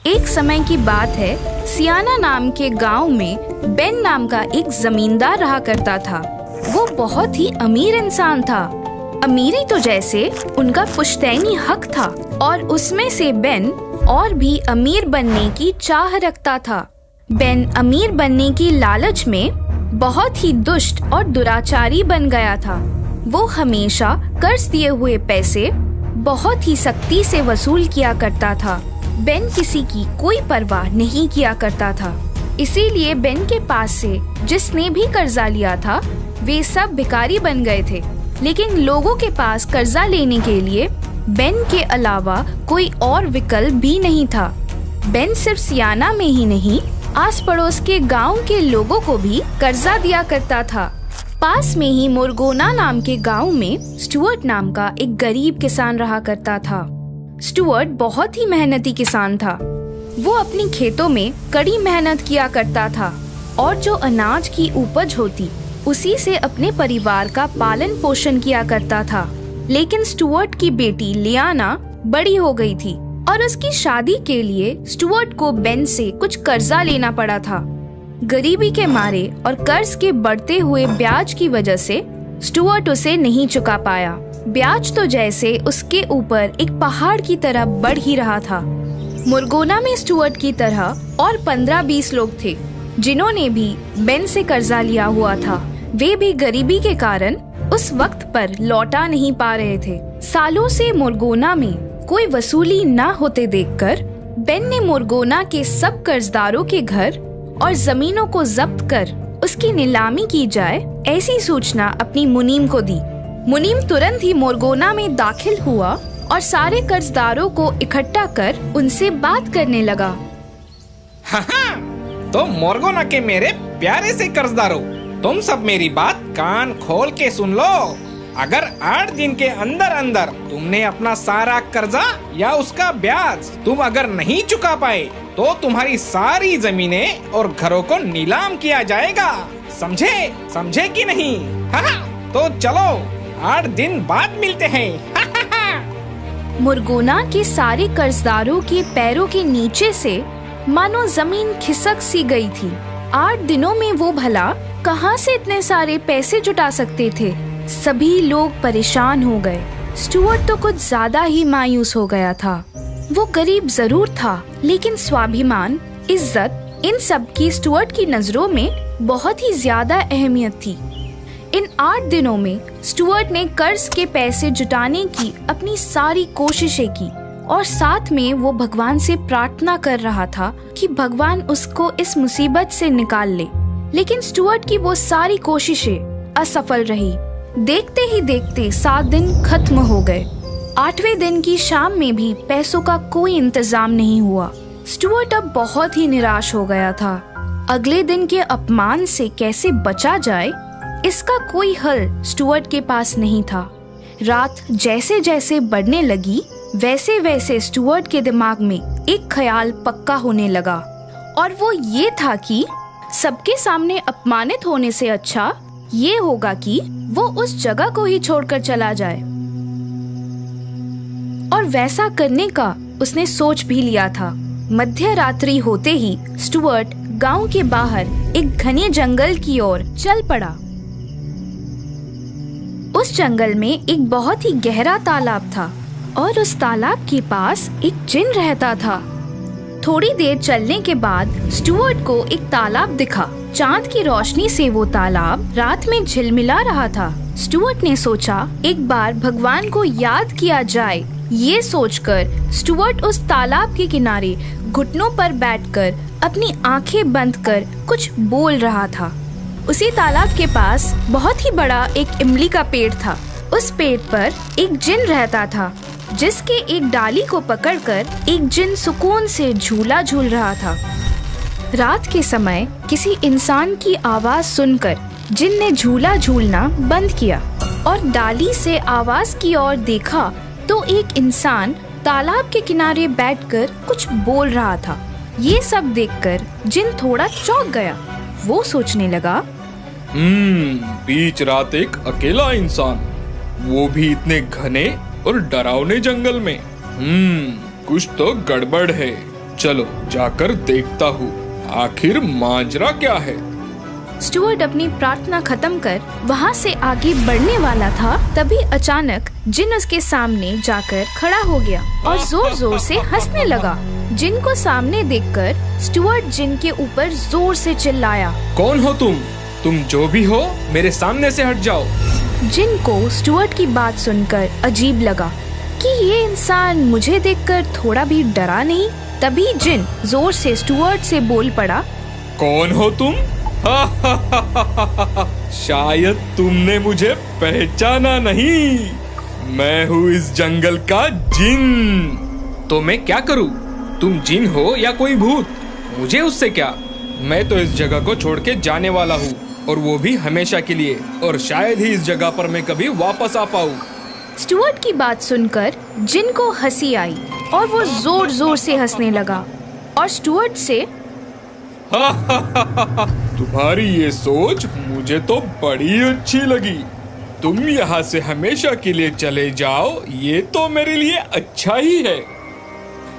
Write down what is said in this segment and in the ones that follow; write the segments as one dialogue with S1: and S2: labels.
S1: एक समय की बात है, सियाना नाम के गांव में बेन नाम का एक जमींदार रहा करता था। वो बहुत ही अमीर इंसान था। अमीरी तो जैसे उनका पुश्तैनी हक था और उसमें से बेन और भी अमीर बनने की चाह रखता था। बेन अमीर बनने की लालच में बहुत ही दुष्ट और दुराचारी बन गया था। वो हमेशा कर्ज दिए हुए पैसे बहुत ही सख्ती से वसूल किया करता था। बेन किसी की कोई परवाह नहीं किया करता था। इसीलिए बेन के पास से जिसने भी कर्जा लिया था वे सब भिखारी बन गए थे। लेकिन लोगों के पास कर्जा लेने के लिए बेन के अलावा कोई और विकल्प भी नहीं था। बेन सिर्फ सियाना में ही नहीं, आस पड़ोस के गांव के लोगों को भी कर्जा दिया करता था। पास में ही मोरगोना नाम के गांव में स्टुअर्ट नाम का एक गरीब किसान रहा करता था। स्टुअर्ट बहुत ही मेहनती किसान था। वो अपनी खेतों में कड़ी मेहनत किया करता था और जो अनाज की उपज होती उसी से अपने परिवार का पालन पोषण किया करता था। लेकिन स्टुअर्ट की बेटी लियाना बड़ी हो गई थी और उसकी शादी के लिए स्टुअर्ट को बेन से कुछ कर्जा लेना पड़ा था। गरीबी के मारे और कर्ज के बढ़ते हुए ब्याज की वजह से स्टुअर्ट उसे नहीं चुका पाया। ब्याज तो जैसे उसके ऊपर एक पहाड़ की तरह बढ़ ही रहा था। मोरगोना में स्टुअर्ट की तरह और 15-20 लोग थे जिन्होंने भी बेन से कर्जा लिया हुआ था। वे भी गरीबी के कारण उस वक्त पर लौटा नहीं पा रहे थे। सालों से मोरगोना में कोई वसूली न होते देखकर बेन ने मोरगोना के सब कर्जदारों के घर और जमीनों को जब्त कर उसकी नीलामी की जाए ऐसी सूचना अपनी मुनीम को दी। मुनीम तुरंत ही मोरगोना में दाखिल हुआ और सारे कर्जदारों को इकट्ठा कर उनसे बात करने लगा।
S2: तो मोरगोना के मेरे प्यारे से कर्जदारों, तुम सब मेरी बात कान खोल के सुन लो। अगर 8 दिन के अंदर अंदर तुमने अपना सारा कर्जा या उसका ब्याज तुम अगर नहीं चुका पाए तो तुम्हारी सारी जमीनें और घरों को नीलाम किया जाएगा। समझे कि नहीं? तो चलो 8 दिन बाद मिलते हैं।
S1: मुरगोना के सारे कर्जदारों के पैरों के नीचे से मानो जमीन खिसक सी गई थी। 8 दिनों में वो भला कहां से इतने सारे पैसे जुटा सकते थे? सभी लोग परेशान हो गए। स्टुअर्ट तो कुछ ज्यादा ही मायूस हो गया था। वो गरीब जरूर था, लेकिन स्वाभिमान, इज्जत, इन सब की स्टुअर्ट की नजरों में बहुत ही ज्यादा अहमियत थी। इन 8 दिनों में स्टुअर्ट ने कर्ज के पैसे जुटाने की अपनी सारी कोशिशें की और साथ में वो भगवान से प्रार्थना कर रहा था कि भगवान उसको इस मुसीबत से निकाल ले। लेकिन स्टुअर्ट की वो सारी कोशिशें असफल रही। देखते ही देखते 7 दिन खत्म हो गए। 8वें दिन की शाम में भी पैसों का कोई इंतजाम नहीं हुआ। स्टुअर्ट अब बहुत ही निराश हो गया था। अगले दिन के अपमान से कैसे बचा जाए, इसका कोई हल स्टुअर्ट के पास नहीं था। रात जैसे जैसे बढ़ने लगी वैसे वैसे स्टुअर्ट के दिमाग में एक ख्याल पक्का होने लगा और वो ये था कि सबके सामने अपमानित होने से अच्छा ये होगा कि वो उस जगह को ही छोड़कर चला जाए। और वैसा करने का उसने सोच भी लिया था। मध्य रात्रि होते ही स्टुअर्ट गांव के बाहर एक घने जंगल की ओर चल पड़ा। उस जंगल में एक बहुत ही गहरा तालाब था और उस तालाब के पास एक जिन रहता था। थोड़ी देर चलने के बाद स्टुअर्ट को एक तालाब दिखा। चांद की रोशनी से वो तालाब रात में झिलमिला रहा था। स्टुअर्ट ने सोचा एक बार भगवान को याद किया जाए। ये सोचकर स्टुअर्ट उस तालाब के किनारे घुटनों पर बैठकर अपनी आंखें बंद कर कुछ बोल रहा था। उसी तालाब के पास बहुत ही बड़ा एक इमली का पेड़ था। उस पेड़ पर एक जिन रहता था जिसके एक डाली को पकड़कर एक जिन सुकून से झूला झूल रहा था। रात के समय किसी इंसान की आवाज सुनकर जिन ने झूला झूलना बंद किया और डाली से आवाज की ओर देखा तो एक इंसान तालाब के किनारे बैठकर कुछ बोल रहा था। ये सब देखकर जिन थोड़ा चौंक गया। वो सोचने लगा,
S3: बीच रात एक अकेला इंसान, वो भी इतने घने और डरावने जंगल में। कुछ तो गड़बड़ है। चलो जाकर देखता हूँ आखिर माजरा क्या है।
S1: स्टुअर्ट अपनी प्रार्थना खत्म कर वहाँ से आगे बढ़ने वाला था, तभी अचानक जिन उसके सामने जाकर खड़ा हो गया और जोर जोर से हंसने लगा। जिन को सामने देखकर स्टुअर्ट जिन के ऊपर जोर से चिल्लाया,
S2: कौन हो तुम जो भी हो मेरे सामने से हट जाओ।
S1: जिन को स्टुअर्ट की बात सुनकर अजीब लगा कि ये इंसान मुझे देखकर थोड़ा भी डरा नहीं। तभी जिन जोर से स्टुअर्ट से बोल पड़ा,
S3: कौन हो तुम? शायद तुमने मुझे पहचाना नहीं। मैं हूँ इस जंगल का जिन।
S2: तो मैं क्या करूँ? तुम जिन हो या कोई भूत, मुझे उससे क्या। मैं तो इस जगह को छोड़ के जाने वाला हूँ, और वो भी हमेशा के लिए, और शायद ही इस जगह पर मैं कभी वापस आ पाऊँ।
S1: स्टुअर्ट की बात सुनकर जिन को हंसी आई और वो जोर जोर से हंसने लगा और स्टुअर्ट से,
S3: तुम्हारी ये सोच मुझे तो बड़ी अच्छी लगी। तुम यहाँ से हमेशा के लिए चले जाओ, ये तो मेरे लिए अच्छा ही है।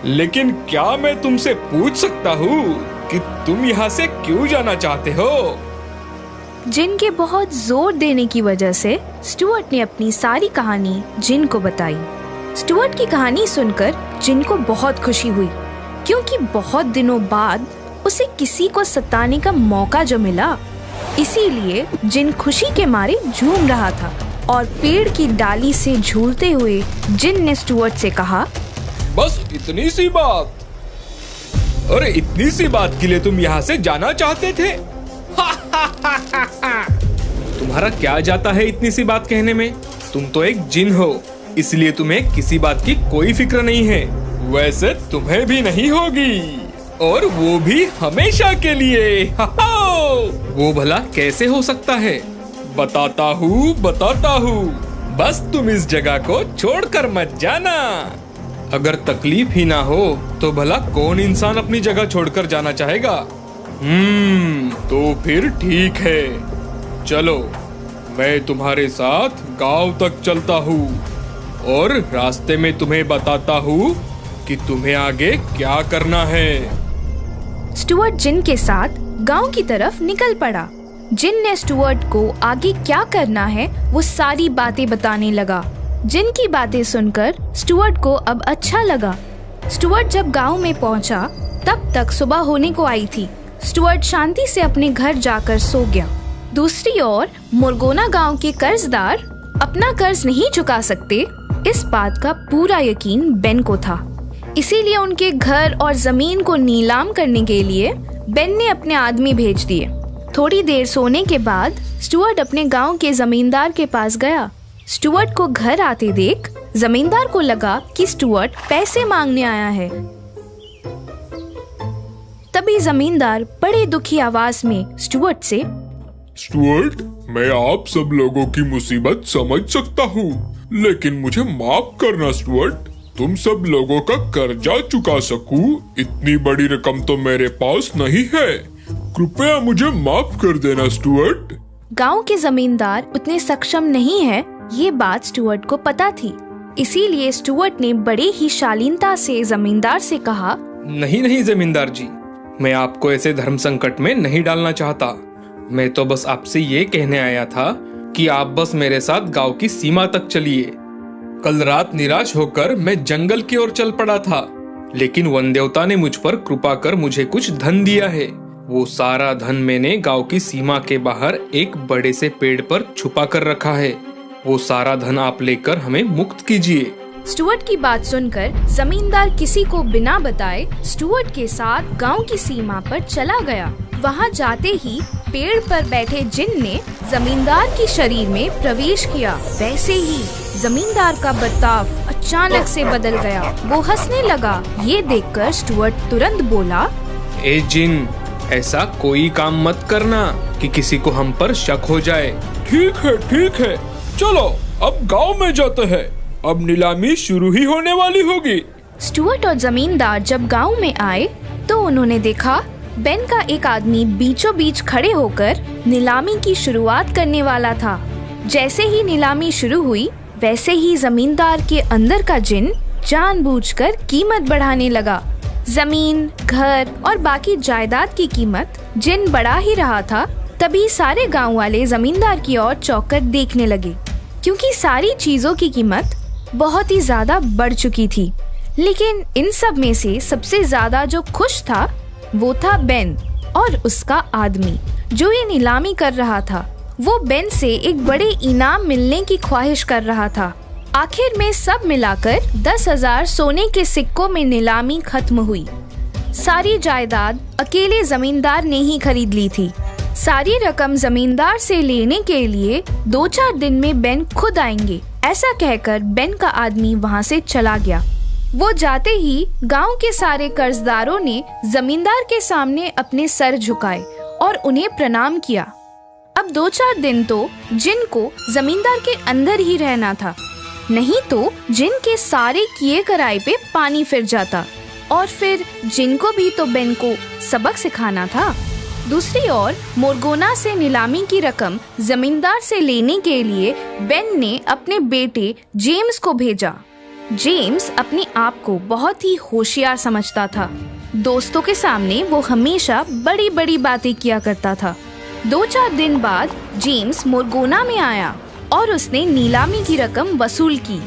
S3: लेकिन क्या मैं तुमसे पूछ सकता हूँ कि तुम यहाँ से क्यों जाना चाहते हो?
S1: जिन के बहुत जोर देने की वजह से स्टुअर्ट ने अपनी सारी कहानी जिन को बताई। स्टुअर्ट की कहानी सुनकर जिन को बहुत खुशी हुई, क्योंकि बहुत दिनों बाद उसे किसी को सताने का मौका जो मिला। इसीलिए जिन खुशी के मारे झूम रहा था और पेड़ की डाली से झूलते हुए जिन ने स्टुअर्ट से कहा,
S3: बस इतनी सी बात? अरे इतनी सी बात के लिए तुम यहाँ से जाना चाहते थे?
S2: तुम्हारा क्या जाता है इतनी सी बात कहने में? तुम तो एक जिन हो, इसलिए तुम्हें किसी बात की कोई फिक्र नहीं है।
S3: वैसे तुम्हें भी नहीं होगी, और वो भी हमेशा के लिए।
S2: वो भला कैसे हो सकता है?
S3: बताता हूँ। बस तुम इस जगह को छोड़कर मत जाना।
S2: अगर तकलीफ ही ना हो तो भला कौन इंसान अपनी जगह छोड़कर जाना चाहेगा?
S3: तो फिर ठीक है, चलो मैं तुम्हारे साथ गांव तक चलता हूँ और रास्ते में तुम्हें बताता हूँ कि तुम्हें आगे क्या करना है।
S1: स्टुअर्ट जिन के साथ गांव की तरफ निकल पड़ा। जिन ने स्टुअर्ट को आगे क्या करना है वो सारी बातें बताने लगा। जिन की बातें सुनकर स्टुअर्ट को अब अच्छा लगा। स्टुअर्ट जब गांव में पहुंचा तब तक सुबह होने को आई थी। स्टुअर्ट शांति से अपने घर जाकर सो गया। दूसरी ओर मोरगोना गांव के कर्जदार अपना कर्ज नहीं चुका सकते, इस बात का पूरा यकीन बेन को था। इसीलिए उनके घर और जमीन को नीलाम करने के लिए बेन ने अपने आदमी भेज दिए। थोड़ी देर सोने के बाद स्टुअर्ट अपने गांव के जमींदार के पास गया। स्टुअर्ट को घर आते देख जमींदार को लगा कि स्टुअर्ट पैसे मांगने आया है। तभी जमींदार बड़े दुखी आवाज में स्टुअर्ट से,
S3: स्टुअर्ट, मैं आप सब लोगों की मुसीबत समझ सकता हूँ, लेकिन मुझे माफ करना स्टुअर्ट। तुम सब लोगों का कर्जा चुका सकूं, इतनी बड़ी रकम तो मेरे पास नहीं है। कृपया मुझे माफ कर देना स्टुअर्ट।
S1: गांव के जमींदार उतने सक्षम नहीं है, ये बात स्टुअर्ट को पता थी। इसीलिए स्टुअर्ट ने बड़े ही शालीनता से जमींदार से कहा,
S2: नहीं जमींदार जी, मैं आपको ऐसे धर्म संकट में नहीं डालना चाहता। मैं तो बस आपसे ये कहने आया था कि आप बस मेरे साथ गांव की सीमा तक चलिए। कल रात निराश होकर मैं जंगल की ओर चल पड़ा था, लेकिन वन देवता ने मुझ पर कृपा कर मुझे कुछ धन दिया है। वो सारा धन मैंने गांव की सीमा के बाहर एक बड़े से पेड़ पर छुपा कर रखा है। वो सारा धन आप लेकर हमें मुक्त कीजिए।
S1: स्टुअर्ट की बात सुनकर जमींदार किसी को बिना बताए स्टुअर्ट के साथ गांव की सीमा पर चला गया। वहां जाते ही पेड़ पर बैठे जिन ने जमींदार के शरीर में प्रवेश किया। वैसे ही जमींदार का बर्ताव अचानक से बदल गया। वो हंसने लगा। ये देखकर स्टुअर्ट तुरंत बोला,
S2: ए जिन, ऐसा कोई काम मत करना कि किसी को हम पर शक हो जाए।
S3: ठीक है, चलो अब गांव में जाते हैं। अब नीलामी शुरू ही होने वाली होगी।
S1: स्टुअर्ट और जमींदार जब गांव में आए तो उन्होंने देखा बेन का एक आदमी बीचों बीच खड़े होकर नीलामी की शुरुआत करने वाला था। जैसे ही नीलामी शुरू हुई वैसे ही जमींदार के अंदर का जिन जानबूझकर कीमत बढ़ाने लगा। जमीन, घर और बाकी जायदाद की कीमत जिन बढ़ा ही रहा था, तभी सारे गांव वाले जमींदार की ओर चौंक कर देखने लगे, क्योंकि सारी चीजों की कीमत बहुत ही ज्यादा बढ़ चुकी थी। लेकिन इन सब में से सबसे ज्यादा जो खुश था वो था बेन और उसका आदमी जो ये नीलामी कर रहा था। वो बेन से एक बड़े इनाम मिलने की ख्वाहिश कर रहा था। आखिर में सब मिलाकर 10,000 सोने के सिक्कों में नीलामी खत्म हुई। सारी जायदाद अकेले जमींदार ने ही खरीद ली थी। सारी रकम जमींदार से लेने के लिए 2-4 दिन में बेन खुद आएंगे, ऐसा कहकर बेन का आदमी वहाँ से चला गया। वो जाते ही गांव के सारे कर्जदारों ने जमींदार के सामने अपने सर झुकाए और उन्हें प्रणाम किया। अब 2-4 दिन तो जिन को जमींदार के अंदर ही रहना था, नहीं तो जिन के सारे किए कराए पे पानी फिर जाता और फिर जिन को भी तो बेन को सबक सिखाना था। दूसरी ओर मोरगोना से नीलामी की रकम जमींदार से लेने के लिए बेन ने अपने बेटे जेम्स को भेजा। जेम्स अपने आप को बहुत ही होशियार समझता था। दोस्तों के सामने वो हमेशा बड़ी बड़ी बातें किया करता था। 2-4 दिन बाद जेम्स मोरगोना में आया और उसने नीलामी की रकम वसूल की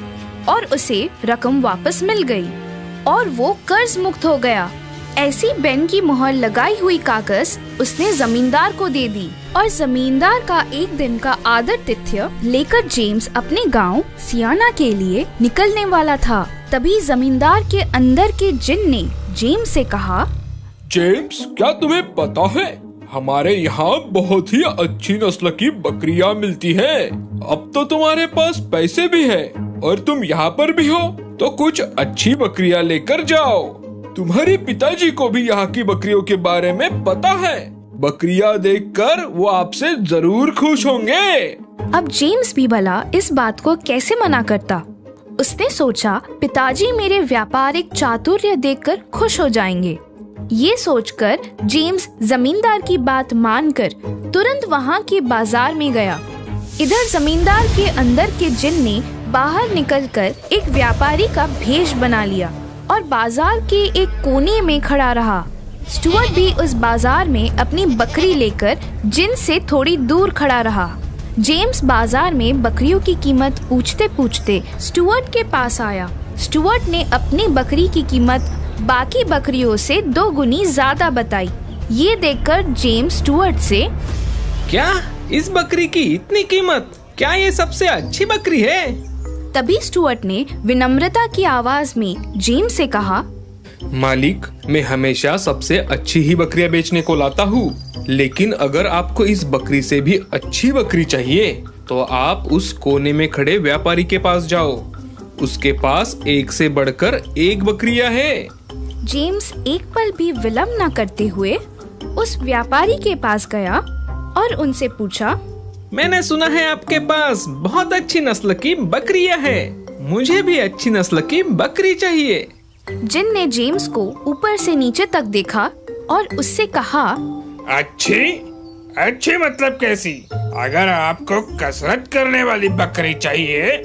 S1: और उसे रकम वापस मिल गई और वो कर्ज मुक्त हो गया। ऐसी बेन की मोहर लगाई हुई कागज उसने जमींदार को दे दी और जमींदार का एक दिन का आतिथ्य लेकर जेम्स अपने गांव सियाना के लिए निकलने वाला था। तभी जमींदार के अंदर के जिन ने जेम्स से कहा,
S3: जेम्स, क्या तुम्हें पता है हमारे यहाँ बहुत ही अच्छी नस्ल की बकरियाँ मिलती है। अब तो तुम्हारे पास पैसे भी है और तुम यहाँ पर भी हो, तो कुछ अच्छी बकरियाँ लेकर जाओ। तुम्हारे पिताजी को भी यहाँ की बकरियों के बारे में पता है। बकरियाँ देखकर वो आपसे जरूर खुश होंगे।
S1: अब जेम्स भी भला इस बात को कैसे मना करता। उसने सोचा, पिताजी मेरे व्यापारिक चातुर्य देखकर खुश हो जाएंगे। ये सोचकर जेम्स जमींदार की बात मानकर तुरंत वहाँ के बाजार में गया। इधर जमींदार के अंदर के जिन ने बाहर निकलकर एक व्यापारी का भेष बना लिया और बाजार के एक कोने में खड़ा रहा। स्टुअर्ट भी उस बाजार में अपनी बकरी लेकर जिन से थोड़ी दूर खड़ा रहा। जेम्स बाजार में बकरियों की कीमत पूछते पूछते स्टुअर्ट के पास आया। स्टुअर्ट ने अपनी बकरी की कीमत बाकी बकरियों से 2 गुनी ज्यादा बताई। ये देखकर जेम्स स्टुअर्ट से,
S2: क्या इस बकरी की इतनी कीमत? क्या ये सबसे अच्छी बकरी है?
S1: तभी स्टुअर्ट ने विनम्रता की आवाज में जेम्स से कहा,
S2: मालिक, मैं हमेशा सबसे अच्छी ही बकरियां बेचने को लाता हूँ, लेकिन अगर आपको इस बकरी से भी अच्छी बकरी चाहिए तो आप उस कोने में खड़े व्यापारी के पास जाओ। उसके पास एक से बढ़कर एक बकरियां है।
S1: जेम्स एक पल भी विलंब न करते हुए उस व्यापारी के पास गया और उनसे पूछा,
S2: मैंने सुना है आपके पास बहुत अच्छी नस्ल की बकरियां हैं। मुझे भी अच्छी नस्ल की बकरी चाहिए।
S1: जिन ने जेम्स को ऊपर से नीचे तक देखा और उससे कहा,
S2: अच्छी? अच्छी मतलब कैसी? अगर आपको कसरत करने वाली बकरी चाहिए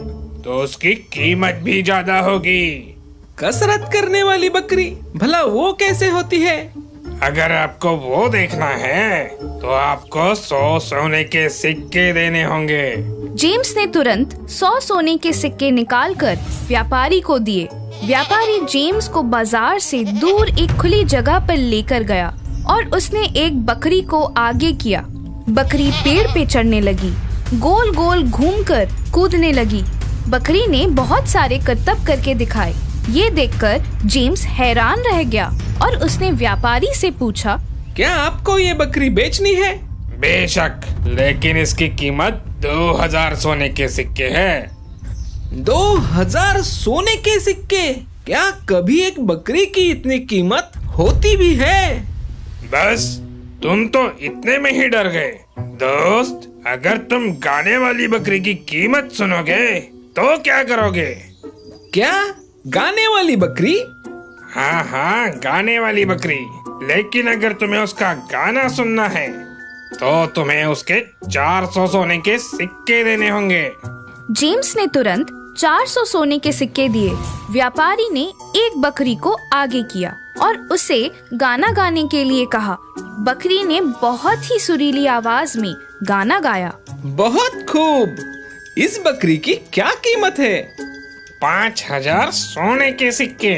S2: तो उसकी कीमत भी ज्यादा होगी। कसरत करने वाली बकरी? भला वो कैसे होती है? अगर आपको वो देखना है तो आपको 100 सोने के सिक्के देने होंगे।
S1: जेम्स ने तुरंत 100 सोने के सिक्के निकालकर व्यापारी को दिए। व्यापारी जेम्स को बाजार से दूर एक खुली जगह पर लेकर गया और उसने एक बकरी को आगे किया। बकरी पेड़ पे चढ़ने लगी, गोल गोल घूमकर कूदने लगी। बकरी ने बहुत सारे करतब करके दिखाए। ये देखकर जेम्स हैरान रह गया और उसने व्यापारी से पूछा,
S2: क्या आपको ये बकरी बेचनी है? बेशक, लेकिन इसकी कीमत 2000 सोने के सिक्के है। 2000 सोने के सिक्के? क्या कभी एक बकरी की इतनी कीमत होती भी है? बस तुम तो इतने में ही डर गए। दोस्त, अगर तुम गाने वाली बकरी की कीमत सुनोगे तो क्या करोगे? क्या गाने वाली बकरी? हाँ हाँ, गाने वाली बकरी। लेकिन अगर तुम्हें उसका गाना सुनना है तो तुम्हें उसके 400 सोने के सिक्के देने होंगे।
S1: जेम्स ने तुरंत 400 सोने के सिक्के दिए। व्यापारी ने एक बकरी को आगे किया और उसे गाना गाने के लिए कहा। बकरी ने बहुत ही सुरीली आवाज में गाना गाया।
S2: बहुत खूब। इस बकरी की क्या कीमत है?
S4: 5000 सोने के सिक्के।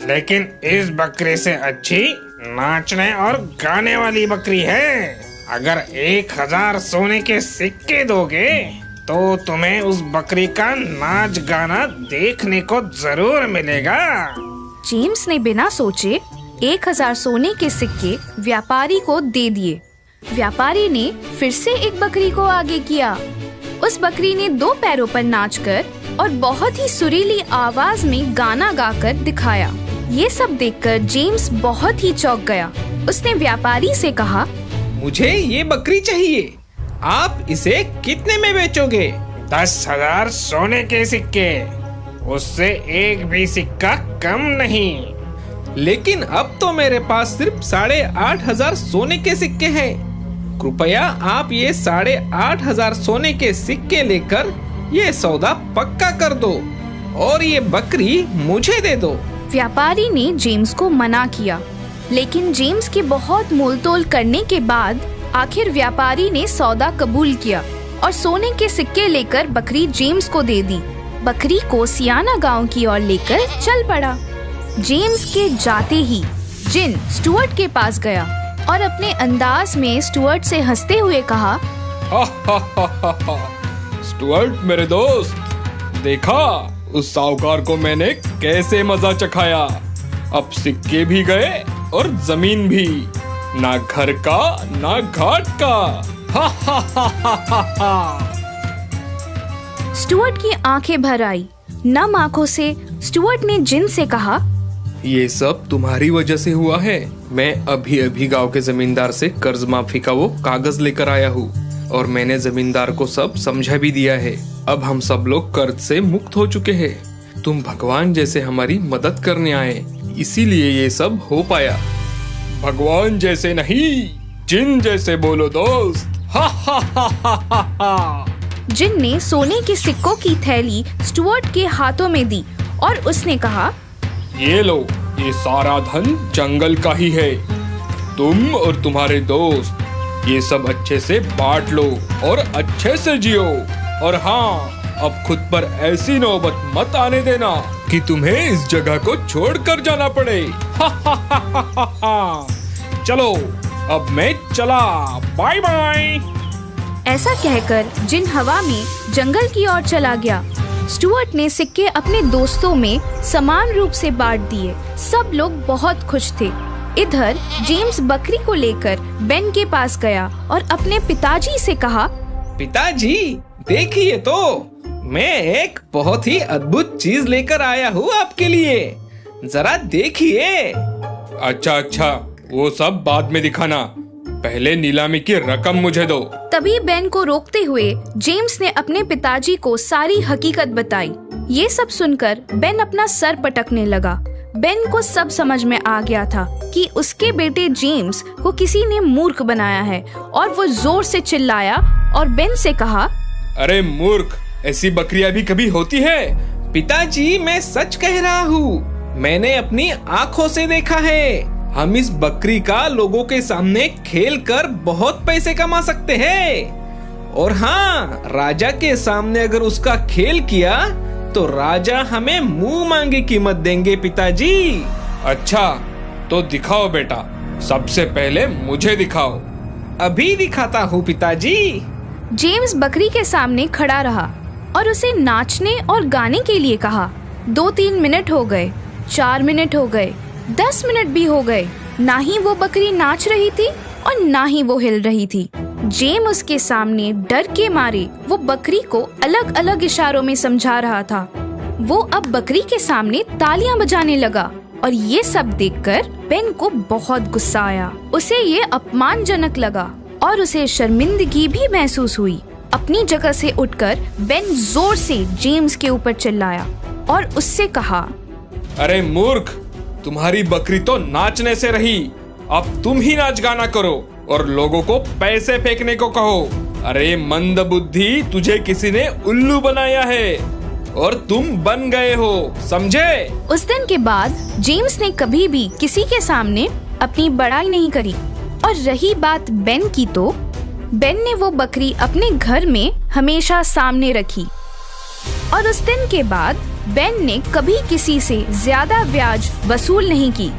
S4: लेकिन इस बकरी से अच्छी नाचने और गाने वाली बकरी है। अगर 1000 सोने के सिक्के दोगे तो तुम्हें उस बकरी का नाच गाना देखने को जरूर मिलेगा।
S1: जेम्स ने बिना सोचे 1000 सोने के सिक्के व्यापारी को दे दिए। व्यापारी ने फिर से एक बकरी को आगे किया। उस बकरी ने 2 पैरों पर नाचकर और बहुत ही सुरीली आवाज में गाना गाकर दिखाया। ये सब देखकर जेम्स बहुत ही चौंक गया। उसने व्यापारी से कहा,
S2: मुझे ये बकरी चाहिए। आप इसे कितने में बेचोगे?
S4: 10,000 सोने के सिक्के। उससे एक भी सिक्का कम नहीं।
S2: लेकिन अब तो मेरे पास सिर्फ 8,500 सोने के सिक्के हैं। कृपया आप ये 8,500 सोने के सिक्के लेकर ये सौदा पक्का कर दो और ये बकरी मुझे दे दो।
S1: व्यापारी ने जेम्स को मना किया, लेकिन जेम्स के बहुत मोलतोल करने के बाद आखिर व्यापारी ने सौदा कबूल किया और सोने के सिक्के लेकर बकरी जेम्स को दे दी। बकरी को सियाना गांव की ओर लेकर चल पड़ा। जेम्स के जाते ही जिन स्टुअर्ट के पास गया और अपने अंदाज में स्टुअर्ट से हंसते हुए कहा,
S3: स्टुअर्ट मेरे दोस्त, देखा उस साहूकार को मैंने कैसे मजा चखाया। अब सिक्के भी गए और जमीन भी, ना घर का ना घाट का।
S1: स्टुअर्ट की आंखें भर आई। नम आंखों से स्टुअर्ट ने जिन से कहा,
S2: ये सब तुम्हारी वजह से हुआ है। मैं अभी अभी गांव के जमींदार से कर्ज माफी का वो कागज लेकर आया हूँ और मैंने जमींदार को सब समझा भी दिया है। अब हम सब लोग कर्ज से मुक्त हो चुके हैं। तुम भगवान जैसे हमारी मदद करने आए, इसीलिए ये सब हो पाया।
S3: भगवान जैसे नहीं, जिन जैसे बोलो दोस्त।
S1: जिन ने सोने के सिक्कों की थैली स्टुअर्ट के हाथों में दी और उसने कहा,
S3: ये लो, ये सारा धन जंगल का ही है। तुम और तुम्हारे दोस्त ये सब अच्छे से बांट लो और अच्छे से जियो। और हाँ, अब खुद पर ऐसी नौबत मत आने देना कि तुम्हें इस जगह को छोड़कर जाना पड़े। चलो, अब मैं चला, बाय बाय।
S1: ऐसा कहकर जिन हवा में जंगल की ओर चला गया। स्टुअर्ट ने सिक्के अपने दोस्तों में समान रूप से बांट दिए। सब लोग बहुत खुश थे। इधर जेम्स बकरी को लेकर बेन के पास गया और अपने पिताजी से कहा,
S2: पिताजी देखिए तो, मैं एक बहुत ही अद्भुत चीज लेकर आया हूँ आपके लिए, जरा देखिए।
S3: अच्छा, वो सब बाद में दिखाना, पहले नीलामी की रकम मुझे दो।
S1: तभी बेन को रोकते हुए जेम्स ने अपने पिताजी को सारी हकीकत बताई। ये सब सुनकर बेन अपना सर पटकने लगा। बेन को सब समझ में आ गया था कि उसके बेटे जेम्स को किसी ने मूर्ख बनाया है और वो जोर से चिल्लाया और बेन से कहा,
S3: अरे मूर्ख, ऐसी बकरियां भी कभी होती है?
S2: पिताजी, मैं सच कह रहा हूँ, मैंने अपनी आँखों से देखा है। हम इस बकरी का लोगों के सामने खेल कर बहुत पैसे कमा सकते हैं। और हाँ, राजा के सामने अगर उसका खेल किया तो राजा हमें मुंह मांगी कीमत देंगे पिताजी।
S3: अच्छा, तो दिखाओ बेटा, सबसे पहले मुझे दिखाओ।
S2: अभी दिखाता हूँ पिताजी।
S1: जेम्स बकरी के सामने खड़ा रहा और उसे नाचने और गाने के लिए कहा। 2-3 मिनट हो गए, 4 मिनट हो गए, 10 मिनट भी हो गए। ना ही वो बकरी नाच रही थी और ना ही वो हिल रही थी। जेम उसके सामने डर के मारे वो बकरी को अलग अलग इशारों में समझा रहा था। वो अब बकरी के सामने तालियां बजाने लगा और ये सब देखकर बेन को बहुत गुस्सा आया। उसे ये अपमानजनक लगा और उसे शर्मिंदगी भी महसूस हुई। अपनी जगह से उठकर बेन जोर से जेम्स के ऊपर चिल्लाया और उससे कहा,
S3: अरे मूर्ख, तुम्हारी बकरी तो नाचने से रही, अब तुम ही नाच गाना करो और लोगों को पैसे फेंकने को कहो। अरे मंद बुद्धि, तुझे किसी ने उल्लू बनाया है
S2: और तुम बन गए हो, समझे?
S1: उस दिन के बाद जेम्स ने कभी भी किसी के सामने अपनी बड़ाई नहीं करी। और रही बात बेन की, तो बेन ने वो बकरी अपने घर में हमेशा सामने रखी। और उस दिन के बाद बेन ने कभी किसी से ज्यादा ब्याज वसूल नहीं की।